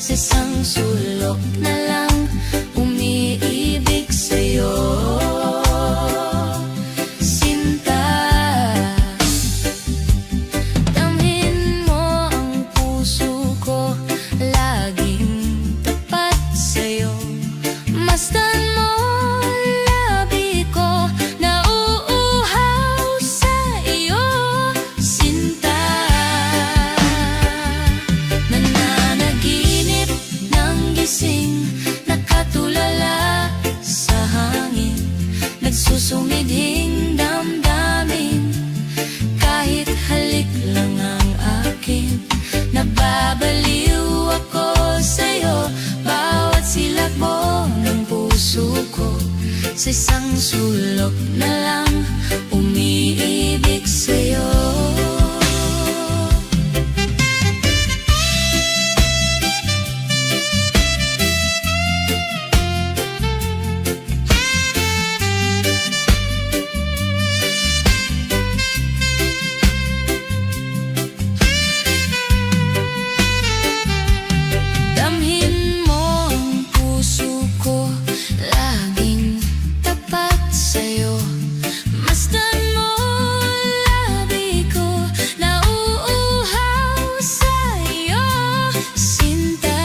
sa isang sulok na lang umiibig sa'yo. Sinta, damhin mo ang puso ko, laging tapat sa'yo. Masdan mo labi ko, nauuhaw sa iyo. Sinta, nananaginip ng gising, nakatulala sa hangin, nagsusumidhing damdamin, kahit halik lang ang akin. Nababaliw ako sa'yo, bawat silab mo ng puso ko, sa isang sulok na lang umiibig sa'yo. Damhin mo ang puso ko, laging tapat sa'yo. Masdan mo labi ko, nauuhaw sa iyo. Sinta,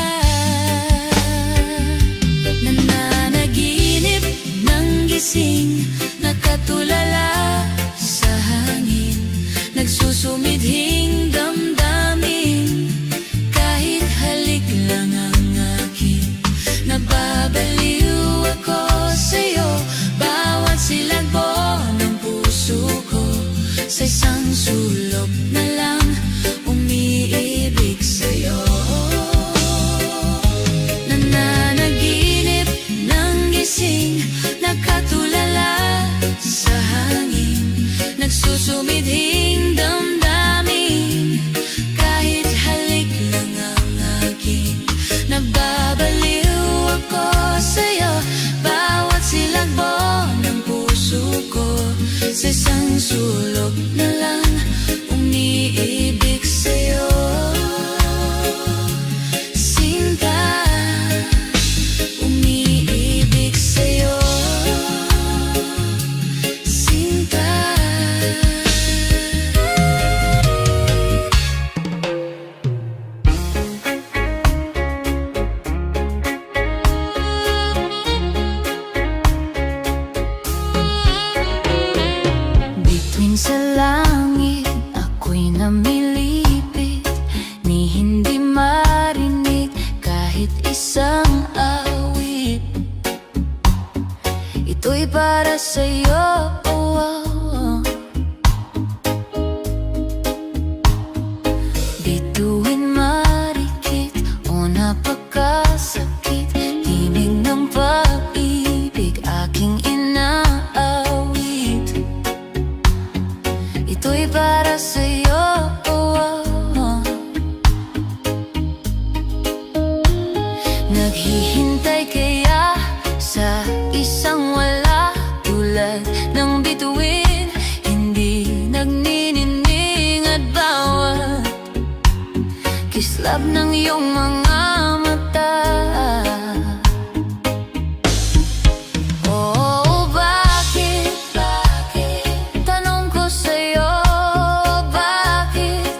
nananaginip ng gising, nakatulala sa hangin, nagsusumidhing damdamin, kahit halik lang ang akin. Nababaliw ako sa'yo, bawat silagbo ng puso ko, sa isang sulok na lang umiibig sa'yo. Nananaginip ng gising, nakatulala sa hangin, nagsusumidhing damdamin, kahit halik lang ang akin. Nababaliw ako sa'yo, bawat silagbo ng puso ko, sa isang sulok na lang umiibig sa'yo. Sinta, umiibig sa'yo. Sinta. Bituin sa langit, ako'y namilipit, ni hindi marinig kahit isang awit. Ito'y para sa'yo, oh, oh. Bituin marikit o napakasakit, tinig ng pag-ibig aking inaawit. Ito'y para sa'yo, oh, oh. Naghihintay kaya sa isang wala, tulad ng bituin, hindi nagninining, at bawat kislap ng iyong mga mata. Oh, bakit? Tanong ko sa'yo, bakit?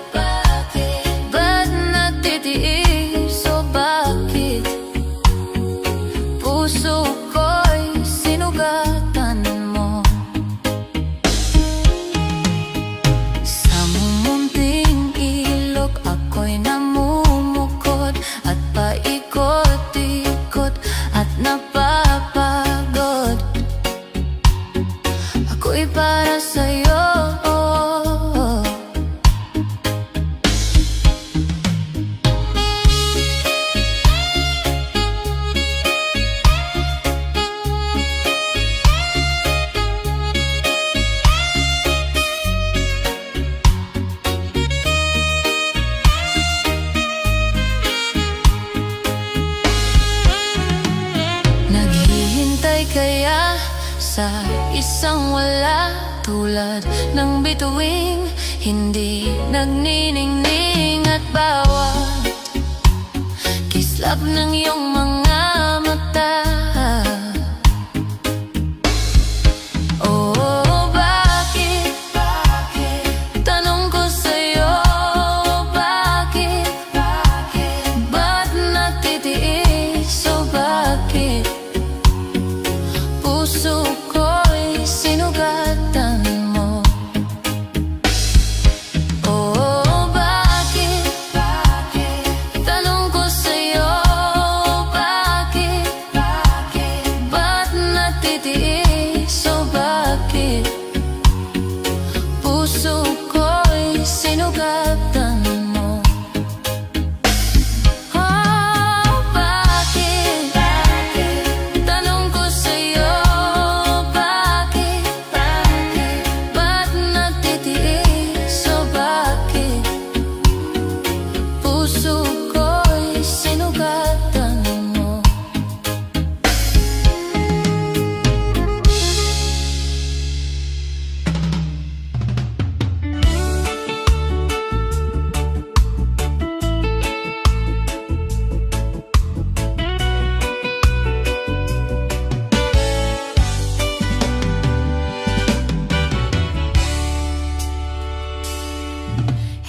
Ba't natitiis? O bakit puso ko'y sinugatan mo? Sa mumunting ilog ako'y namumukod, at paikot-ikot at napapagod. Ako'y para sa'yo, oh. Naghihintay kaya sa isang wala, tulad ng bituing hindi nagniningning, at bawat kislap islap ng iyong mga mata. Oh, bakit? Tanong ko sa'yo, bakit? Ba't natitiis? Oh, bakit? Puso ko'y sinugatan mo. Oh, bakit? Tanong ko sa'yo, bakit? Ba't natitiis? Oh, bakit? Puso ko'y sinugatan mo. Oh, bakit? Tanong ko sa'yo, bakit? Ba't natitiis? Oh, bakit? Puso ko'y sinugatan mo.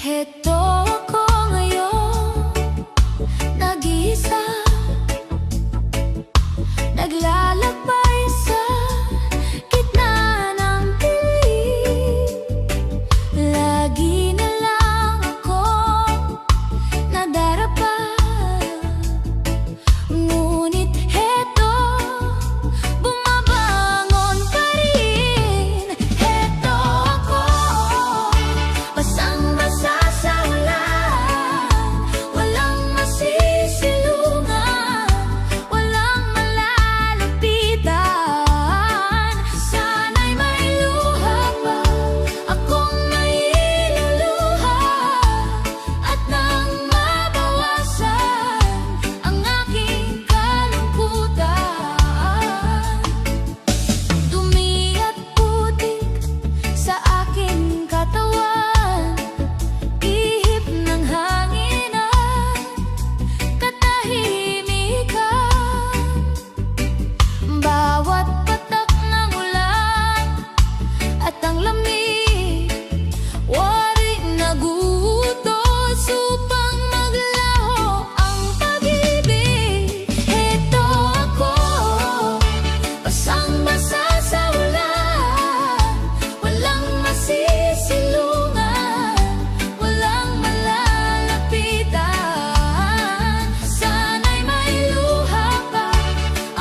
Heto ako ngayon, nag-iisa, naglalakbay sa gitna ng dilim. Lagi na lang akong nadarapa, ngunit heto, bumabangon pa rin. Heto ako, basang-basa sa ulan, walang masisilungan, walang malalapitan. Sana'y may luha pa akong mailuluha, at nang mabawasan ang aking kalungkutan. Dumi at putik sa aking katawan, ihip ng hangin at katahimikan. Bawat patak ng ulan at ang lamig, waring naguutos upang maglaho ang pag-ibig. Heto ako, basang-basa sa ulan, walang masisilungan, walang malalapitan. Sana'y may luha pa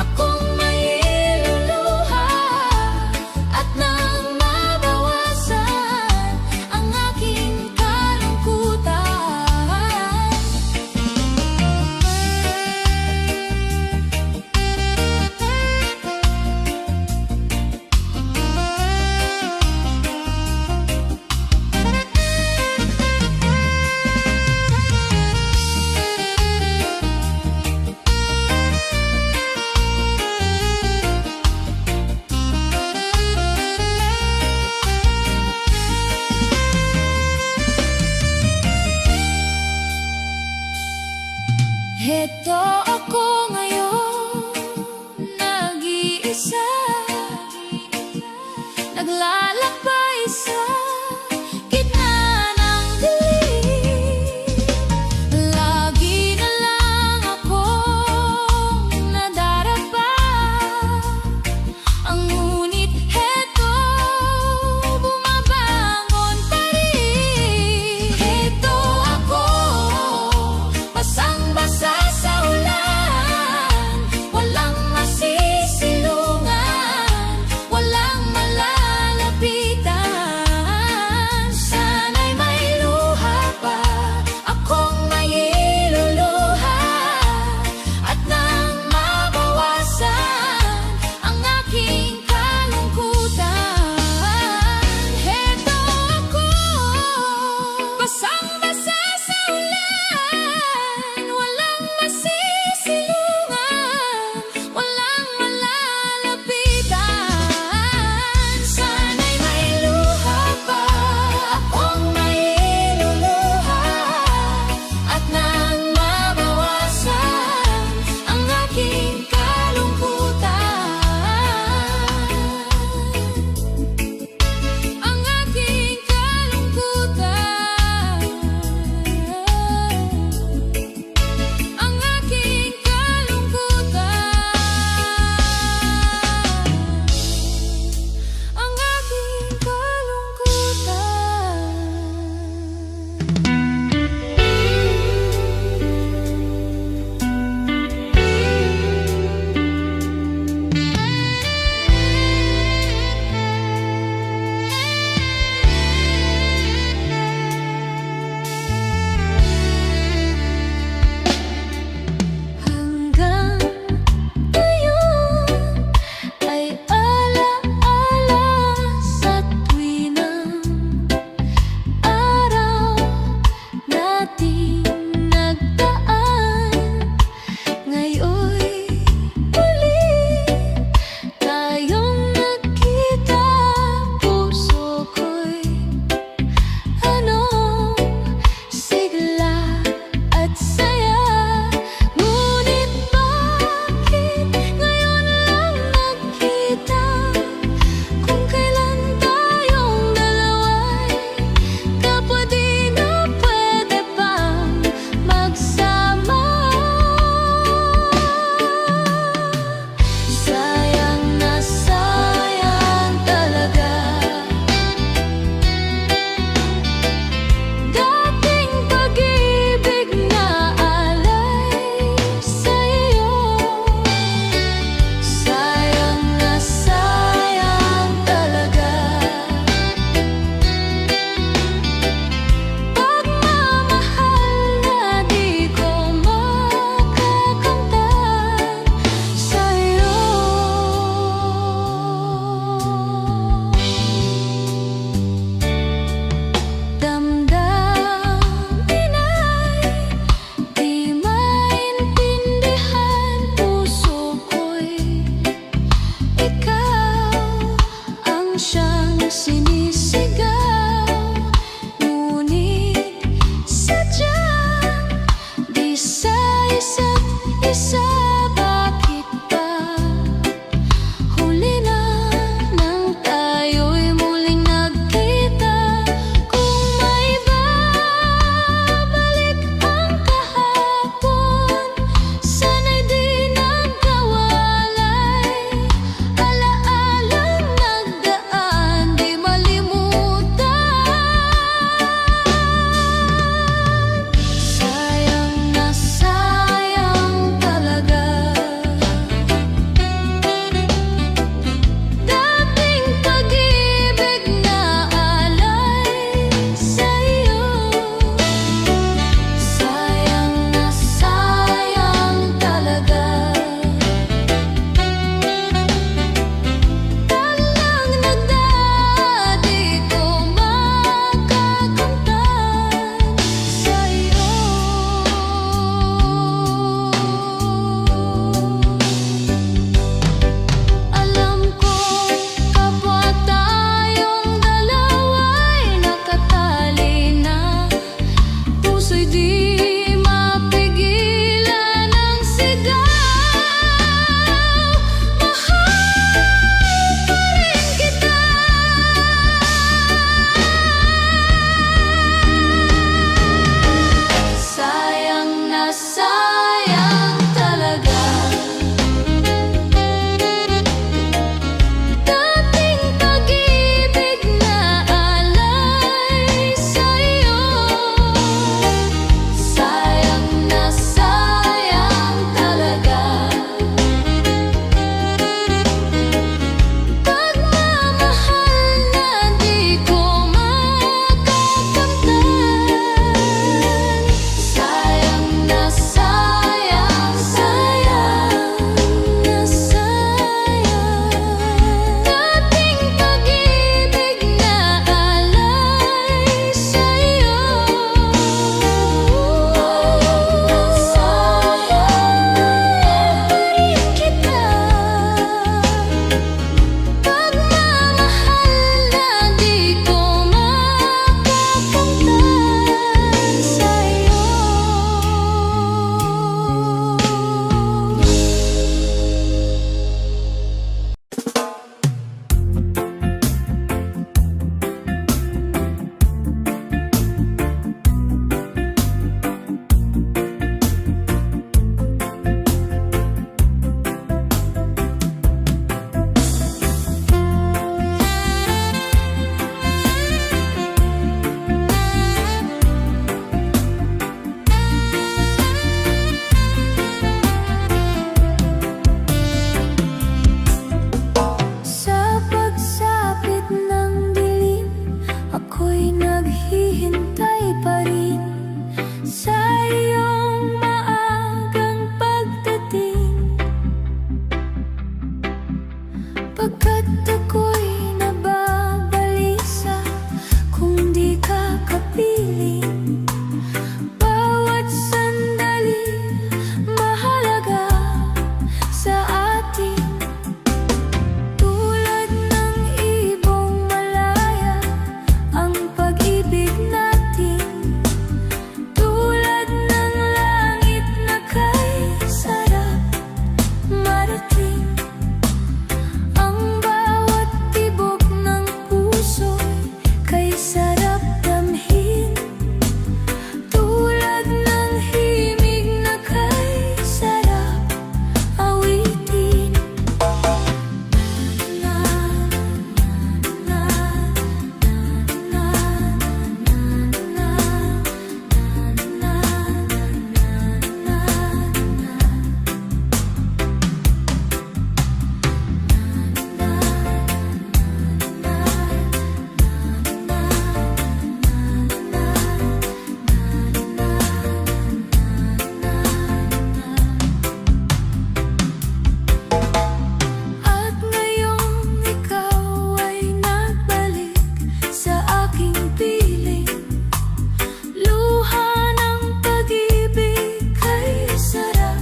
akong mailuluha, at nang mabawasan ang aking kalungkutan. Heto ako ngayon, nag-iisa, naglalakbay sa gitna ng dilim. Lagi na lang akong nadarapa, ang ngunit heto, bumabangon pa rin. Heto ako, basang-basa sa ulan, walang masisilungan, walang malalapitan. Pagkat ako'y nababalisa kung di ka kapiling. Bawat sandali mahalaga sa atin. Tulad ng ibong malaya ang pag-ibig natin. Tulad ng langit na kay sarap marating. Ang bawat tibok ng puso'y kay sarap damhin. Tulad ng himig na kay sarap awitin. Na, na, na, na, At ngayong ikaw ay nagbalik sa aking piling. Luha ng pag-ibig kay sarap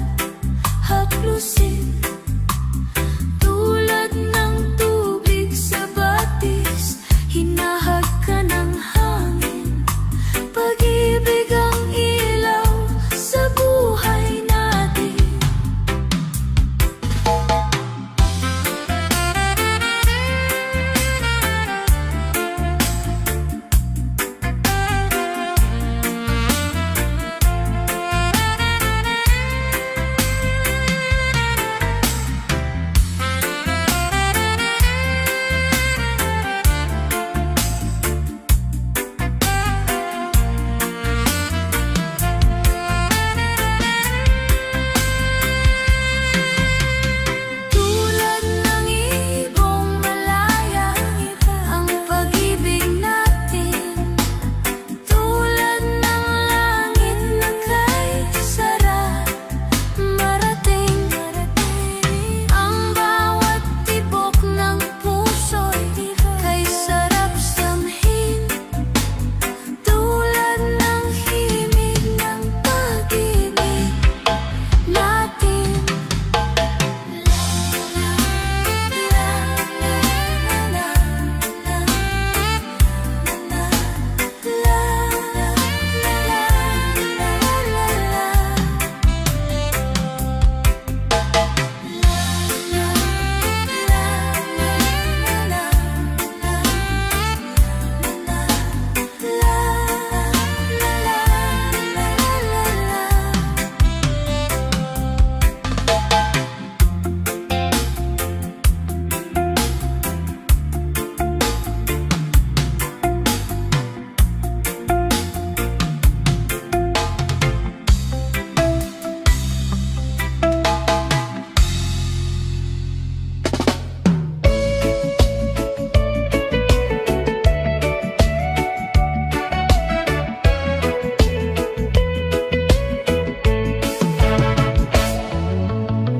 haplusin. Tulad ng tubig sa batis, hinahag ka ng hangin. Pag-ibig ang ilaw sa buhay natin. Tulad ng ibong malaya ang pag-ibig natin. Tulad ng langit na kay sarap marating. Ang bawat tibok ng puso'y kay sarap samhin. Tulad ng himig ng pag-ibig natin.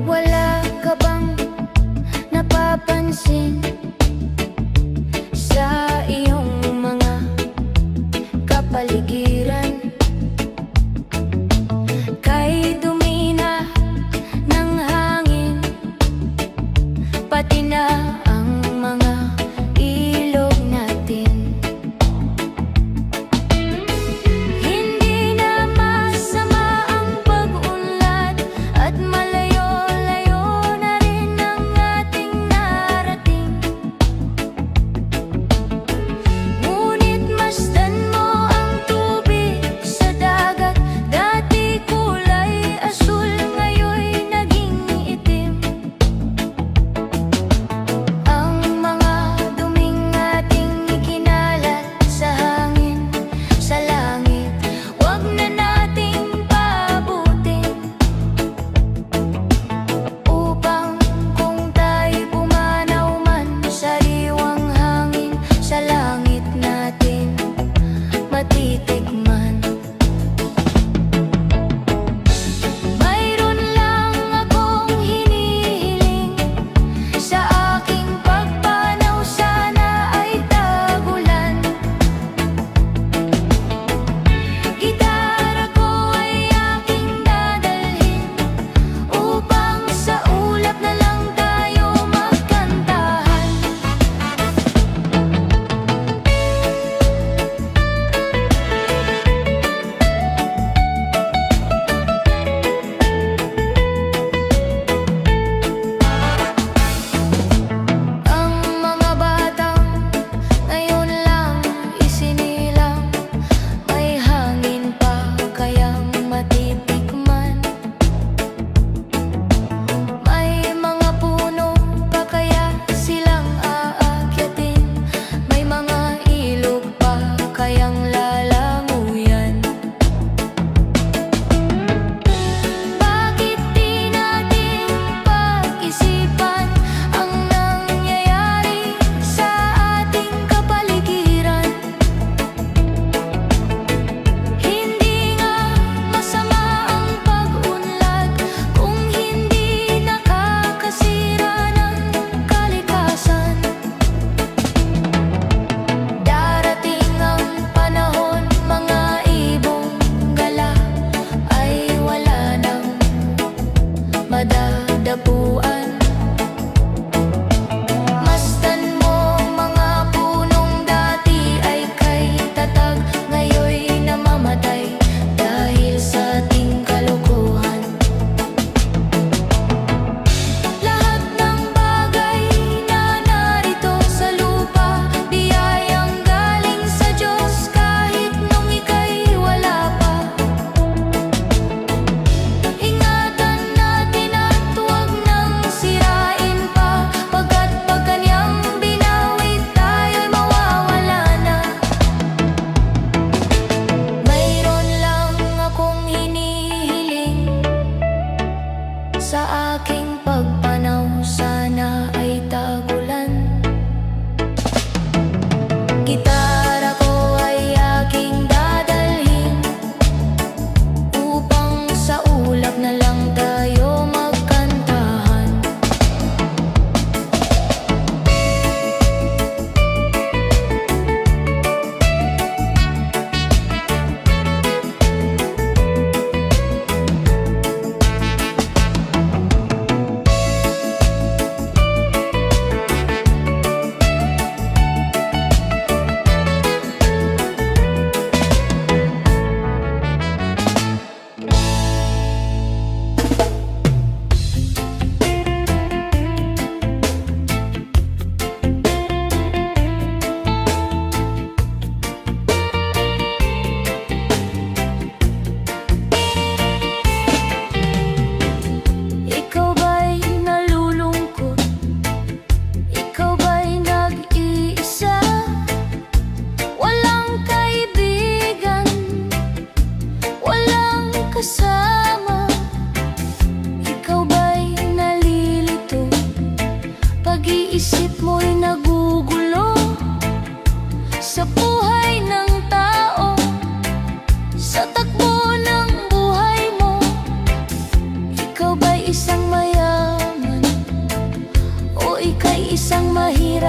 Wala ka bang napapansin sa iyong mga kapaligiran? Kay dumi na ng hangin, pati na ang mga ilog natin. Hindi na masama ang pag-unlad at malayo-layo na rin ang ating narating. Ngunit masdan mo ang tubig sa dagat. Dati kulay asul, ngayon naging itim.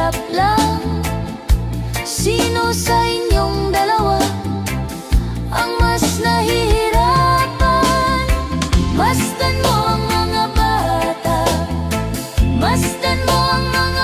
hirap lang. Sino sa inyong dalawa ang mas nahihirapan? Masdan mo ang mga bata, masdan mo ang mga